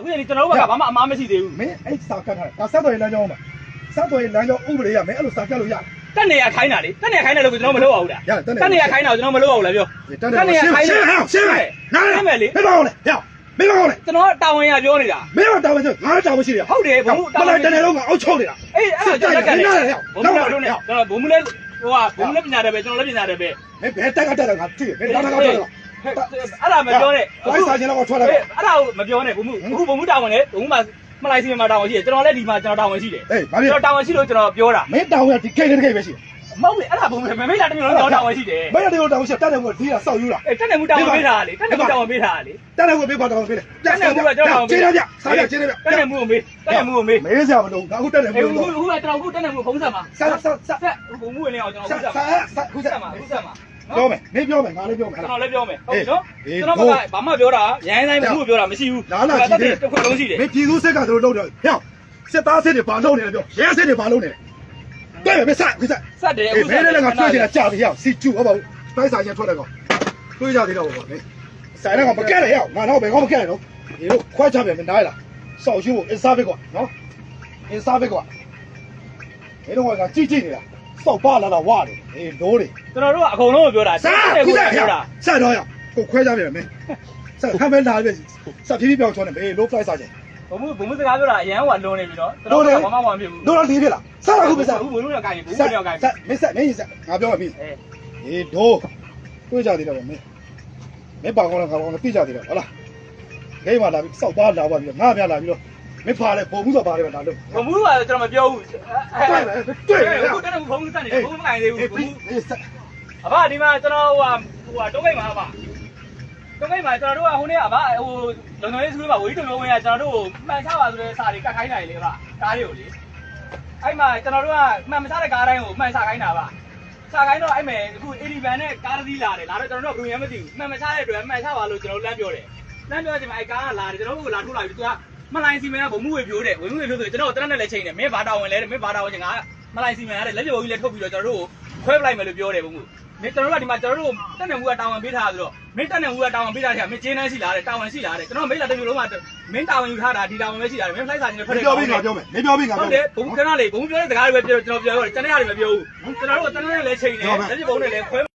အခုဒီကျွန်တော်တို့ကဘာမှအမားမရှိသေးဘူး မင်းအဲ့စာကတ်ထားတယ်ဒါဆက်တော်ရေးလမ်းကြောင်းမှာဆက်တော်ရေးလမ်းကြောင်းဥပဒေရမင်းအဲ့လိုစာကတ်လို့ရတယ် တက်နေရခိုင်းတာလေတက်နေရခိုင်းတယ်လို့ကျွန်တော်မလုပ်အောင်လား ရတယ် တက်နေရခိုင်းတာကျွန်တော်မလုပ်အောင်လားပြော တက်နေရခိုင်းတယ်ရှင်းမယ်နားလေမင်းပါအောင်လေဟဲ့မင်းပါအောင်လေ ကျွန်တော်တာဝန်ရပြောနေတာ မင်းကတာဝန်ရှိငါတာဝန်ရှိတယ် ဟုတ်တယ်ဘုံတာဝန် တနေ့လုံးကအောက်ချုပ်နေတာ အေးအဲ့ဒါကျွန်တော်လက်ကတယ်ဘုံမလို့နဲ့ကျွန်တော်ဘုံမလဲဟိုကဘုံလည်းပညာတယ်ပဲကျွန်တော်လည်းပညာတယ်ပဲ မင်းဘယ်တက်ကတက်တယ်ငါသိတယ်မင်းတော့တက်တယ် အဲ့ဒါမပြောနဲ့ ဘိုင်းစာချင်းတော့ထွက်လာတယ် အဲ့ဒါကိုမပြောနဲ့ဘုံမှုအခုဘုံမှုတာဝန်လေဘုံမှုမလိုက်စီမှာတာဝန်ရှိတယ်ကျွန်တော်လည်းဒီမှာကျွန်တော်တာဝန်ရှိတယ် အေးဘာဖြစ် ကျွန်တော်တာဝန်ရှိလို့ကျွန်တော်ပြောတာ မင်းတာဝန်ကဒီကိတ်တဲ့ကိတ်ပဲရှိတယ် မဟုတ်လေအဲ့ဒါဘုံမမေးတာတမျိုးလုံးကျွန်တော်တာဝန်ရှိတယ် မင်းတို့တာဝန်ရှိတက်တယ်ကိုဒီကစောက်ယူတာ အေးတက်နေမှုတာဝန်ပေးတာလေတက်နေမှုတာဝန်ပေးတာလေ တက်တယ်ကိုပေးပါတာဝန်ပေးတယ်ကျေးတယ်ဗျစားရကျေးတယ်ဗျ တက်နေမှုကိုမေးတက်နေမှုကိုမေး မေးစရာမလိုငါအခုတက်တယ် အေး မျိုး ခုကကျွန်တော်ခုတက်နေမှုဖုံးဆက်မှာ ဆက် ဘုံမှုဝင်နေအောင်ကျွန်တော်ခုဆက်မှာခုဆက်မှာ ပြောမယ်မင်းပြောမယ်ငါလည်းပြောမယ် ကျွန်တော်လည်းပြောမယ်ဟုတ်ပြီနော်ကျွန်တော်ကဘာမှပြောတာရိုင်းတိုင်းမှုပြောတာမရှိဘူးတစ်ခွက်လုံးရှိတယ် မင်းပြည်သူစစ်ကတို့လုပ်တယ်ဟဲ့စစ်သားစစ်တွေဘာလုပ်နေလဲပြောရဲစစ်တွေဘာလုပ်နေလဲတဲ့မဆက်ခဆက် ဆက်တယ် မင်းလည်းငါတွေ့ချင်တာကြာပြီဟဲ့စီကျူဟုတ်ပါဘူးတိုက်ဆိုင်ရထွက်တယ်ကောတွေးကြသေးတော့ပေါ့မင်းဆိုင်တော့မကဲတယ်ဟဲ့ငါတော့ဘယ်ကောမကဲတယ်နော်ဒီလိုခွဲချပြန်မနားလားစောက်ရှိဖို့အစားပဲကွာနော်အစားပဲကွာဒီတော့ကကြည့်နေတာစောက်ပါလာတော့ဝရတယ်အေးလိုးတယ် ကျွန်တော်တို့ကအကုန်လုံးကိုပြောတာ ဆက်တော့ရကိုခွဲကြပြန်မင်းဆက်ခမ်းမဲလာပြီဆက်ဖြည်းဖြည်းပြောင်းချောနေဘေး low price စားချင် ဘုံမှုစကားပြောတာအရန်ဟိုကလွန်နေပြီနော်ကျွန်တော်ကဘာမှမဖြစ်ဘူး တော့လေးဖြစ်လားဆက်အခုပဲဆက် အခုဘုံမှုရောကိုင်းဘုံမှုရောကိုင်း ဆက်မင်းဆက်မင်းဆက်ငါပြောမှာပြီအေးဒိုးတွေးကြသေးတယ်ဗျမင်းပါကောင်းလားကောင်းလားသိကြသေးတယ်ဟုတ်လားဂိမ်းမှာလာပြီးစောက်သားလာပါပြီးငါပြလာပြီးတော့မင်းဖားလဲပုံမှုဆိုပါတယ်ဗျဒါလို့ ဘုံမှုကကျွန်တော်မပြောဘူးတွေ့တယ်အခုတက်နေဘုံမှုစက်နေဘုံမှုမကိုင်းသေးဘူးဘုံမှုအဘဒီမှာကျွန်တော်ဟိုတုံးကိတ်မှာပါတုံးကိတ်မှာကျွန်တော်တို့ကဟိုနေ့အဘဟိုလုံလုံလေးစကူးမှာဝီးတုံလုံးဝင်ကကျွန်တော်တို့မှန်ချပါဆိုတဲ့စာတွေကတ်ခိုင်းနိုင်လေအဘကားတွေကိုလေအဲ့မှာကျွန်တော်တို့ကမှန်မချတဲ့ကားတိုင်းကိုမှန်ချခိုင်းတာပါချခိုင်းတော့အဲ့မဲ့အခု80ဘန်နဲ့ကားတစ်စီးလာတယ်လာတော့ကျွန်တော်တို့ကဘယ်မှမသိဘူးမှန်မချတဲ့အတွက်မှန်ချပါလို့ကျွန်တော်လမ်းပြောတယ်လမ်းပြောချိန်မှာအဲ့ကားကလာတယ်ကျွန်တော်တို့ကလာထိုးလာပြီးသူကမလိုင်းစီမန်ကဘုံမှုဝေပြိုးတယ်ဝင်မှုဝေပြိုးဆိုကျွန်တော်တရက်နဲ့လည်းချိန်တယ်မင်းဘာတာဝန်လဲတဲ့မင်းဘာတာဝန်ချင်းငါမလိုင်းစီမန်ရတယ်လက်ပြဘုံကြီးလည်းထုတ်ပြီးတော့ကျွန်တော်တို့ကိုခွဲပလိုက်မယ်လို့ပြောတယ်ဘုံမှုမင်းကျွန်တော်တို့ကဒီမှာကျွန်တော်တို့တက်နေမှုကတာဝန်ပေးထားဆိုတော့မင်းတက်နေမှုကတာဝန်ပေးထားတယ်မင်းကျင်းနှန်းရှိလားတဲ့တာဝန်ရှိလားတဲ့ကျွန်တော်မိတ်လာတစ်မျိုးလုံးကမင်းတာဝန်ယူထားတာဒီတာဝန်ပဲရှိတာမင်းဖလိုက်စာချင်းနဲ့ထွက်တယ် ပြောပြီးငါပြောမယ်မင်းပြောပြီးငါပြော ဟုတ်တယ်ဘုံကနလေးဘုံပြောတဲ့စကားတွေပဲပြောကျွန်တော်ပြောတယ်တနေ့ဟာတွေမပြောဘူးကျွန်တော်တို့ကတနေ့နဲ့လည်းချိန်တယ်လက်ပြဘုံနဲ့လည်းခွဲ